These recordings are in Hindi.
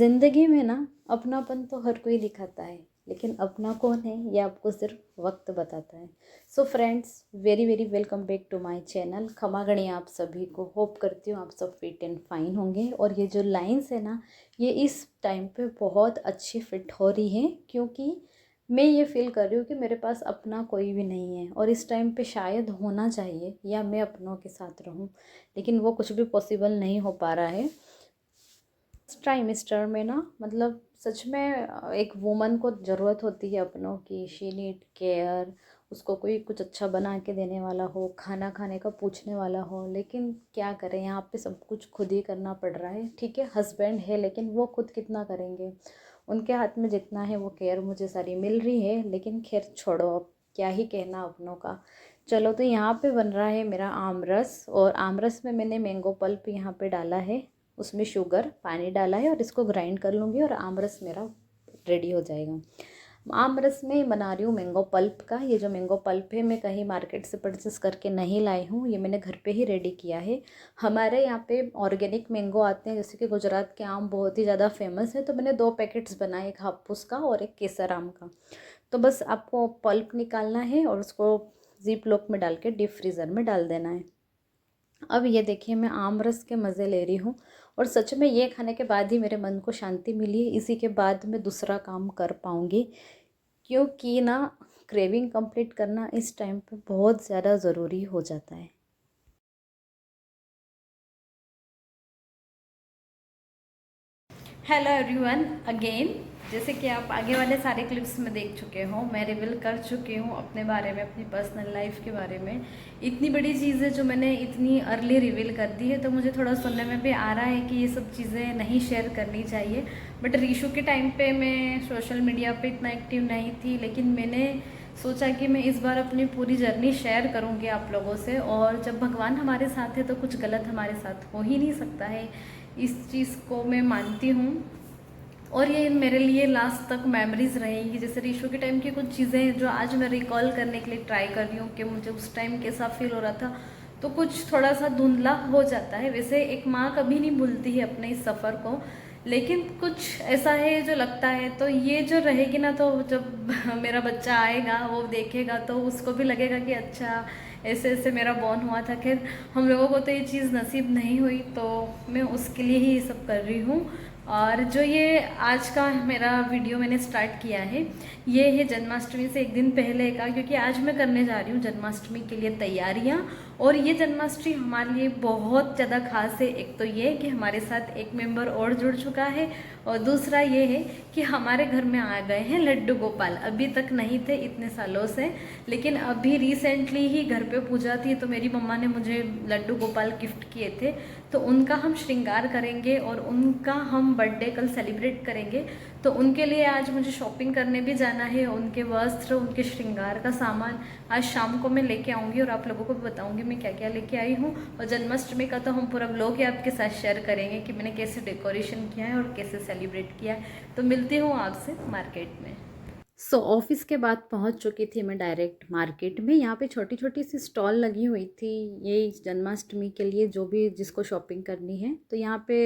ज़िंदगी में ना अपनापन तो हर कोई दिखाता है, लेकिन अपना कौन है ये आपको सिर्फ वक्त बताता है। So friends, very very welcome back to my channel. खमा गणी आप सभी को। होप करती हूँ आप सब फिट एंड फाइन होंगे। और ये जो लाइंस है ना, ये इस टाइम पे बहुत अच्छी फिट हो रही है, क्योंकि मैं ये फील कर रही हूँ कि मेरे पास अपना कोई भी नहीं है और इस टाइम पे शायद होना चाहिए या मैं अपनों के साथ रहूँ, लेकिन वो कुछ भी पॉसिबल नहीं हो पा रहा है। ट्राइमेस्टर में ना, मतलब सच में एक वुमन को ज़रूरत होती है अपनों की। She need care. उसको कोई कुछ अच्छा बना के देने वाला हो, खाना खाने का पूछने वाला हो, लेकिन क्या करें, यहाँ पे सब कुछ खुद ही करना पड़ रहा है। ठीक है, हस्बैंड है, लेकिन वो खुद कितना करेंगे। उनके हाथ में जितना है वो केयर मुझे सारी मिल रही है, लेकिन खैर छोड़ो, अब क्या ही कहना अपनों का। चलो, तो यहाँ पे बन रहा है मेरा आमरस। और आमरस में मैंने मैंगो पल्प यहाँ पे डाला है, उसमें शुगर पानी डाला है और इसको ग्राइंड कर लूँगी और आमरस मेरा रेडी हो जाएगा। आमरस में बना रही हूँ मैंगो पल्प का। ये जो मैंगो पल्प है मैं कहीं मार्केट से परचेस करके नहीं लाई हूँ, ये मैंने घर पे ही रेडी किया है। हमारे यहाँ पे ऑर्गेनिक मैंगो आते हैं, जैसे कि गुजरात के आम बहुत ही ज़्यादा फेमस है। तो मैंने 2 पैकेट्स बनाए, एक हापुस का और एक केसर आम का। तो बस आपको पल्प निकालना है और उसको जीप लॉक में डाल के डीप फ्रीज़र में डाल देना है। अब ये देखिए, मैं आम रस के मज़े ले रही हूँ और सच में ये खाने के बाद ही मेरे मन को शांति मिली है। इसी के बाद मैं दूसरा काम कर पाऊँगी, क्योंकि ना क्रेविंग कंप्लीट करना इस टाइम पे बहुत ज़्यादा ज़रूरी हो जाता है। Hello everyone again. जैसे कि आप आगे वाले सारे क्लिप्स में देख चुके हो, मैं रिवील कर चुकी हूँ अपने बारे में, अपनी पर्सनल लाइफ के बारे में। इतनी बड़ी चीज़ है जो मैंने इतनी अर्ली रिवील कर दी है, तो मुझे थोड़ा सुनने में भी आ रहा है कि ये सब चीज़ें नहीं शेयर करनी चाहिए। बट रीशू के टाइम पे मैं सोशल मीडिया पे इतना एक्टिव नहीं थी, लेकिन मैंने सोचा कि मैं इस बार अपनी पूरी जर्नी शेयर करूँगी आप लोगों से। और जब भगवान हमारे साथ है तो कुछ गलत हमारे साथ हो ही नहीं सकता है, इस चीज़ को मैं मानती हूँ। और ये मेरे लिए लास्ट तक मेमोरीज रहेंगी। जैसे रीशू के टाइम की कुछ चीज़ें जो आज मैं रिकॉल करने के लिए ट्राई कर रही हूँ कि मुझे उस टाइम कैसा फील हो रहा था, तो कुछ थोड़ा सा धुंधला हो जाता है। वैसे एक माँ कभी नहीं भूलती है अपने इस सफ़र को, लेकिन कुछ ऐसा है जो लगता है। तो ये जो रहेगी ना, तो जब मेरा बच्चा आएगा वो देखेगा तो उसको भी लगेगा कि अच्छा ऐसे ऐसे मेरा बॉर्न हुआ था। खैर, हम लोगों को तो ये चीज़ नसीब नहीं हुई, तो मैं उसके लिए ही ये सब कर रही हूँ। और जो ये आज का मेरा वीडियो मैंने स्टार्ट किया है, ये है जन्माष्टमी से एक दिन पहले का, क्योंकि आज मैं करने जा रही हूँ जन्माष्टमी के लिए तैयारियाँ। और ये जन्माष्टमी हमारे लिए बहुत ज़्यादा खास है। एक तो ये कि हमारे साथ एक मेंबर और जुड़ चुका है, और दूसरा ये है कि हमारे घर में आ गए हैं लड्डू गोपाल। अभी तक नहीं थे इतने सालों से, लेकिन अभी रिसेंटली ही घर पे पूजा थी, तो मेरी मम्मा ने मुझे लड्डू गोपाल गिफ्ट किए थे। तो उनका हम श्रृंगार करेंगे और उनका हम बर्थडे कल सेलिब्रेट करेंगे। तो उनके लिए आज मुझे शॉपिंग करने भी जाना है। उनके वस्त्र, उनके श्रृंगार का सामान आज शाम को मैं लेके आऊँगी और आप लोगों को भी बताऊँगी मैं क्या क्या लेके आई हूँ। और जन्माष्टमी का तो हम पूरा व्लॉग ही आपके साथ शेयर करेंगे कि मैंने कैसे डेकोरेशन किया है और कैसे सेलिब्रेट किया है। तो मिलती हूँ आपसे मार्केट में। ऑफिस के बाद पहुंच चुकी थी मैं डायरेक्ट मार्केट में। यहाँ पे छोटी छोटी सी स्टॉल लगी हुई थी, ये जन्माष्टमी के लिए जो भी जिसको शॉपिंग करनी है। तो यहाँ पे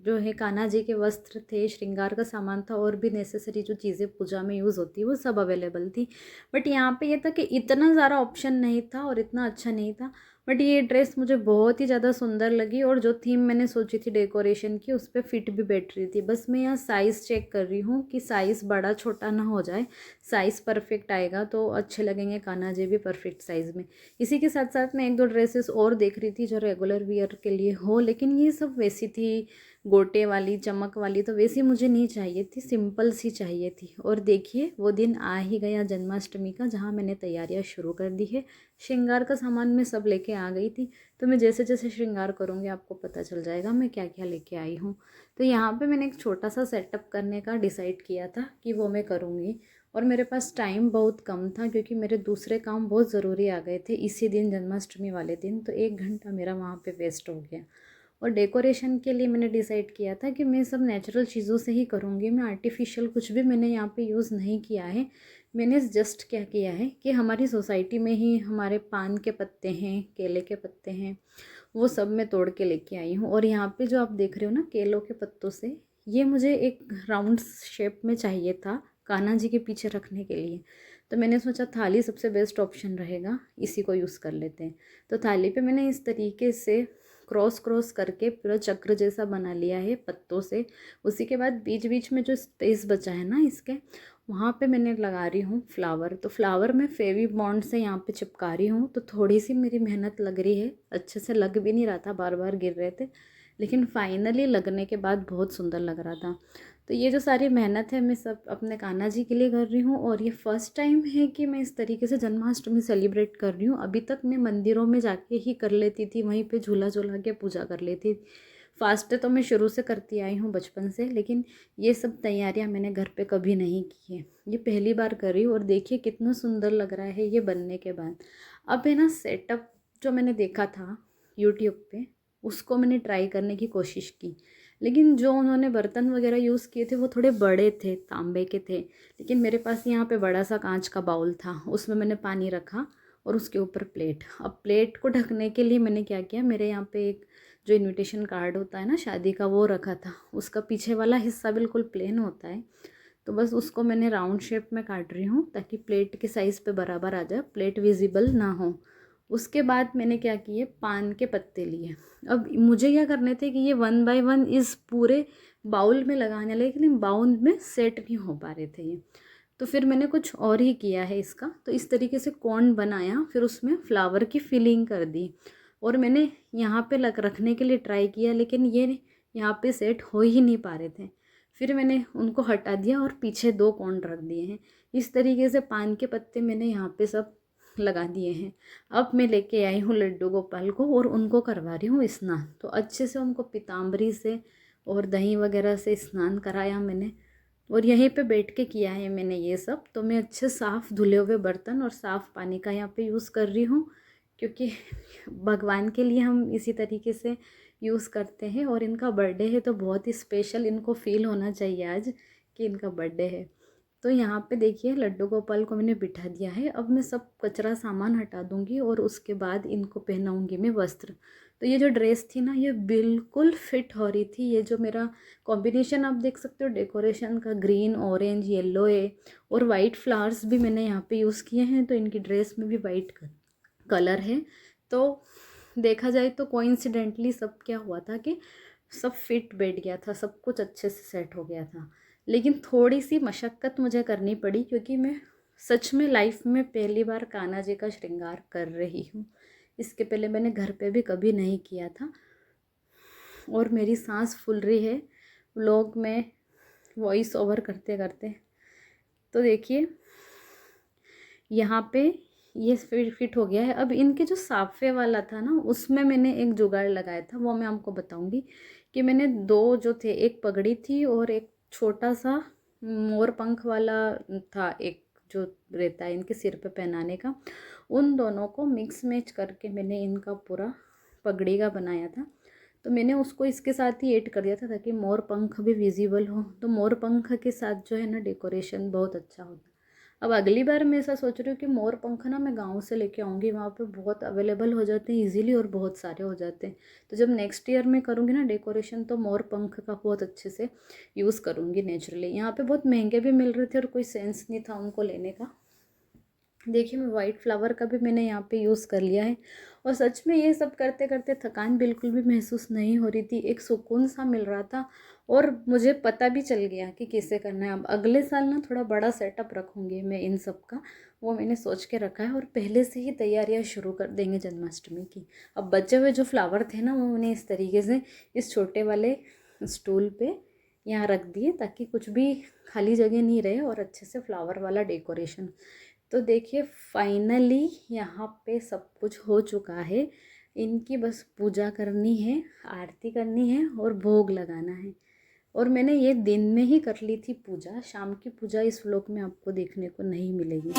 जो है कान्हा जी के वस्त्र थे, श्रृंगार का सामान था, और भी नेसेसरी जो चीज़ें पूजा में यूज़ होती है वो सब अवेलेबल थी। बट यहाँ पे ये था कि इतना ज़्यादा ऑप्शन नहीं था और इतना अच्छा नहीं था। बट ये ड्रेस मुझे बहुत ही ज़्यादा सुंदर लगी, और जो थीम मैंने सोची थी डेकोरेशन की उस पर फिट भी बैठ रही थी। बस मैं यहाँ साइज़ चेक कर रही हूँ कि साइज़ बड़ा छोटा ना हो जाए। साइज़ परफेक्ट आएगा तो अच्छे लगेंगे कान्हा जी भी परफेक्ट साइज़ में। इसी के साथ साथ मैं 1-2 ड्रेसेस और देख रही थी जो रेगुलर वियर के लिए हो, लेकिन ये सब वैसी थी, गोटे वाली चमक वाली, तो वैसी मुझे नहीं चाहिए थी, सिंपल सी चाहिए थी। और देखिए वो दिन आ ही गया जन्माष्टमी का, जहाँ मैंने तैयारियाँ शुरू कर दी है। श्रृंगार का सामान मैं सब लेके आ गई थी, तो मैं जैसे जैसे श्रृंगार करूँगी आपको पता चल जाएगा मैं क्या क्या लेके आई हूँ। तो यहाँ पे मैंने एक छोटा सा सेटअप करने का डिसाइड किया था कि वो मैं करूँगी। और मेरे पास टाइम बहुत कम था, क्योंकि मेरे दूसरे काम बहुत ज़रूरी आ गए थे इसी दिन, जन्माष्टमी वाले दिन। तो 1 घंटा मेरा वहाँ पे वेस्ट हो गया। और डेकोरेशन के लिए मैंने डिसाइड किया था कि मैं सब नेचुरल चीज़ों से ही करूँगी। मैं आर्टिफिशियल कुछ भी मैंने यहाँ पे यूज़ नहीं किया है। मैंने जस्ट क्या किया है कि हमारी सोसाइटी में ही हमारे पान के पत्ते हैं, केले के पत्ते हैं, वो सब मैं तोड़ के लेके आई हूँ। और यहाँ पे जो आप देख रहे हो ना, केलों के पत्तों से ये मुझे एक राउंड शेप में चाहिए था कान्हा जी के पीछे रखने के लिए। तो मैंने सोचा थाली सबसे बेस्ट ऑप्शन रहेगा, इसी को यूज़ कर लेते हैं। तो थाली पे मैंने इस तरीके से क्रॉस क्रॉस करके पूरा चक्र जैसा बना लिया है पत्तों से। उसी के बाद बीच बीच में जो स्पेस बचा है ना इसके, वहाँ पे मैंने लगा रही हूँ फ्लावर। तो फ्लावर मैं फेवी बॉन्ड से यहाँ पे चिपका रही हूँ। तो थोड़ी सी मेरी मेहनत लग रही है, अच्छे से लग भी नहीं रहा था, बार बार गिर रहे थे, लेकिन फाइनली लगने के बाद बहुत सुंदर लग रहा था। तो ये जो सारी मेहनत है मैं सब अपने कान्हा जी के लिए कर रही हूँ। और ये फर्स्ट टाइम है कि मैं इस तरीके से जन्माष्टमी सेलिब्रेट कर रही हूँ। अभी तक मैं मंदिरों में जाके ही कर लेती थी, वहीं पे झूला झूला के पूजा कर लेती। फास्ट तो मैं शुरू से करती आई हूँ बचपन से, लेकिन ये सब तैयारियाँ मैंने घर पे कभी नहीं की है, ये पहली बार कर रही हूँ। और देखिए कितना सुंदर लग रहा है ये बनने के बाद। अब है ना सेटअप जो मैंने देखा था यूट्यूब पे, उसको मैंने ट्राई करने की कोशिश की, लेकिन जो उन्होंने बर्तन वगैरह यूज़ किए थे वो थोड़े बड़े थे, तांबे के थे। लेकिन मेरे पास यहाँ पे बड़ा सा कांच का बाउल था, उसमें मैंने पानी रखा और उसके ऊपर प्लेट। अब प्लेट को ढकने के लिए मैंने क्या किया, मेरे यहाँ पे एक जो इनविटेशन कार्ड होता है ना शादी का, वो रखा था। उसका पीछे वाला हिस्सा बिल्कुल प्लेन होता है, तो बस उसको मैंने राउंड शेप में काट रही हूँ ताकि प्लेट के साइज़ पे बराबर आ जाए, प्लेट विजिबल ना हो। उसके बाद मैंने क्या किए, पान के पत्ते लिए। अब मुझे क्या करने थे कि ये 1 बाय 1 इस पूरे बाउल में लगाने लगे, लेकिन बाउल में सेट नहीं हो पा रहे थे ये। तो फिर मैंने कुछ और ही किया है इसका। तो इस तरीके से कॉर्न बनाया, फिर उसमें फ्लावर की फिलिंग कर दी और मैंने यहाँ पे लग रखने के लिए ट्राई किया, लेकिन ये यहाँ पे सेट हो ही नहीं पा रहे थे। फिर मैंने उनको हटा दिया और पीछे 2 कॉर्न रख दिए हैं। इस तरीके से पान के पत्ते मैंने यहाँ पे सब लगा दिए हैं। अब मैं लेके आई हूँ लड्डू गोपाल को और उनको करवा रही हूँ स्नान। तो अच्छे से उनको पीताम्बरी से और दही वगैरह से स्नान कराया मैंने, और यहीं पे बैठ के किया है मैंने ये सब। तो मैं अच्छे साफ़ धुले हुए बर्तन और साफ़ पानी का यहाँ पे यूज़ कर रही हूँ, क्योंकि भगवान के लिए हम इसी तरीके से यूज़ करते हैं। और इनका बर्थडे है तो बहुत ही स्पेशल इनको फील होना चाहिए आज कि इनका बर्थडे है। तो यहाँ पे देखिए लड्डू गोपाल को मैंने बिठा दिया है। अब मैं सब कचरा सामान हटा दूँगी और उसके बाद इनको पहनाऊँगी मैं वस्त्र। तो ये जो ड्रेस थी ना, ये बिल्कुल फिट हो रही थी। ये जो मेरा कॉम्बिनेशन आप देख सकते हो डेकोरेशन का, ग्रीन ऑरेंज येलो है, और वाइट फ्लावर्स भी मैंने यहाँ पे यूज़ किए हैं। तो इनकी ड्रेस में भी वाइट कलर है। तो देखा जाए तो कोइंसिडेंटली सब क्या हुआ था कि सब फिट बैठ गया था, सब कुछ अच्छे से सेट हो गया था। लेकिन थोड़ी सी मशक्क़त मुझे करनी पड़ी, क्योंकि मैं सच में लाइफ में पहली बार कान्हा जी का श्रृंगार कर रही हूँ। इसके पहले मैंने घर पे भी कभी नहीं किया था। और मेरी सांस फूल रही है व्लॉग में वॉइस ओवर करते करते। तो देखिए यहाँ पे ये फिट हो गया है। अब इनके जो साफे वाला था ना, उसमें मैंने एक जुगाड़ लगाया था, वो मैं आपको बताऊंगी। कि मैंने 2 जो थे, एक पगड़ी थी और एक छोटा सा मोर पंख वाला था, एक जो रहता है इनके सिर पे पहनाने का। उन दोनों को मिक्स मैच करके मैंने इनका पूरा पगड़ी का बनाया था। तो मैंने उसको इसके साथ ही ऐड कर दिया था ताकि मोर पंख भी विजिबल हो। तो मोर पंख के साथ जो है ना डेकोरेशन बहुत अच्छा होता है। अब अगली बार मैं ऐसा सोच रही हूँ कि मोर पंख ना मैं गांव से लेके आऊँगी, वहाँ पे बहुत अवेलेबल हो जाते हैं इजीली और बहुत सारे हो जाते हैं। तो जब नेक्स्ट ईयर में करूँगी ना डेकोरेशन, तो मोर पंख का बहुत अच्छे से यूज़ करूँगी नेचुरली। यहाँ पे बहुत महंगे भी मिल रहे थे और कोई सेंस नहीं था उनको लेने का। देखिए मैं वाइट फ्लावर का भी मैंने यहाँ पे यूज़ कर लिया है। और सच में ये सब करते करते थकान बिल्कुल भी महसूस नहीं हो रही थी, एक सुकून सा मिल रहा था। और मुझे पता भी चल गया कि कैसे करना है। अब अगले साल ना थोड़ा बड़ा सेटअप रखूँगी मैं इन सब का, वो मैंने सोच के रखा है। और पहले से ही तैयारियाँ शुरू कर देंगे जन्माष्टमी की। अब बचे हुए जो फ्लावर थे ना, वो मैंने इस तरीके से इस छोटे वाले स्टूल पे यहाँ रख दिए ताकि कुछ भी खाली जगह नहीं रहे और अच्छे से फ्लावर वाला डेकोरेशन। तो देखिए फाइनली यहाँ पे सब कुछ हो चुका है। इनकी बस पूजा करनी है, आरती करनी है और भोग लगाना है। और मैंने ये दिन में ही कर ली थी पूजा, शाम की पूजा इस व्लॉग में आपको देखने को नहीं मिलेगी।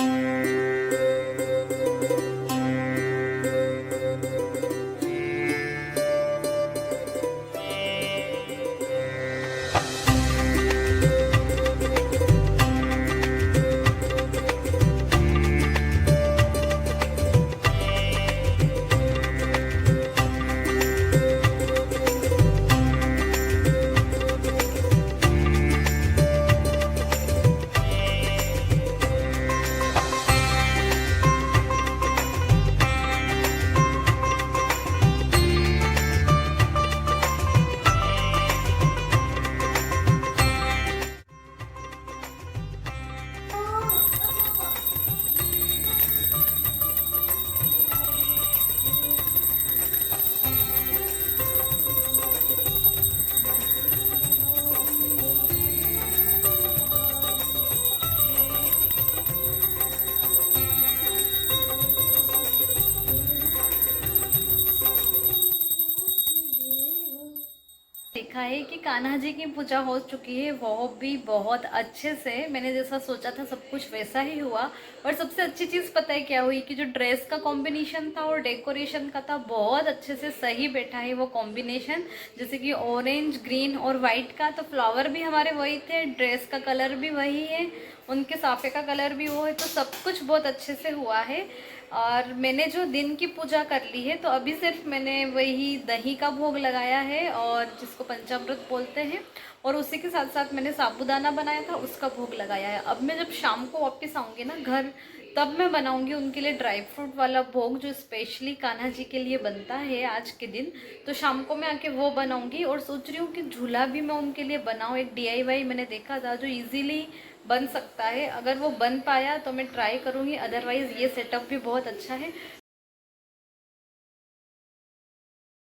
देखा है कि कान्हा जी की पूजा हो चुकी है, वो भी बहुत अच्छे से। मैंने जैसा सोचा था सब कुछ वैसा ही हुआ। और सबसे अच्छी चीज़ पता है क्या हुई कि जो ड्रेस का कॉम्बिनेशन था और डेकोरेशन का था, बहुत अच्छे से सही बैठा है वो कॉम्बिनेशन। जैसे कि ऑरेंज, ग्रीन और वाइट का, तो फ्लावर भी हमारे वही थे, ड्रेस का कलर भी वही है, उनके साफे का कलर भी वो है, तो सब कुछ बहुत अच्छे से हुआ है। और मैंने जो दिन की पूजा कर ली है, तो अभी सिर्फ मैंने वही दही का भोग लगाया है और जिसको पंचामृत बोलते हैं, और उसी के साथ साथ मैंने साबूदाना बनाया था, उसका भोग लगाया है। अब मैं जब शाम को वापस आऊँगी ना घर, तब मैं बनाऊंगी उनके लिए ड्राई फ्रूट वाला भोग जो स्पेशली कान्हा जी के लिए बनता है आज के दिन। तो शाम को मैं आके वो बनाऊंगी, और सोच रही हूँ कि झूला भी मैं उनके लिए बनाऊँ। एक DIY मैंने देखा था जो इजीली बन सकता है, अगर वो बन पाया तो मैं ट्राई करूँगी, अदरवाइज़ ये सेटअप भी बहुत अच्छा है।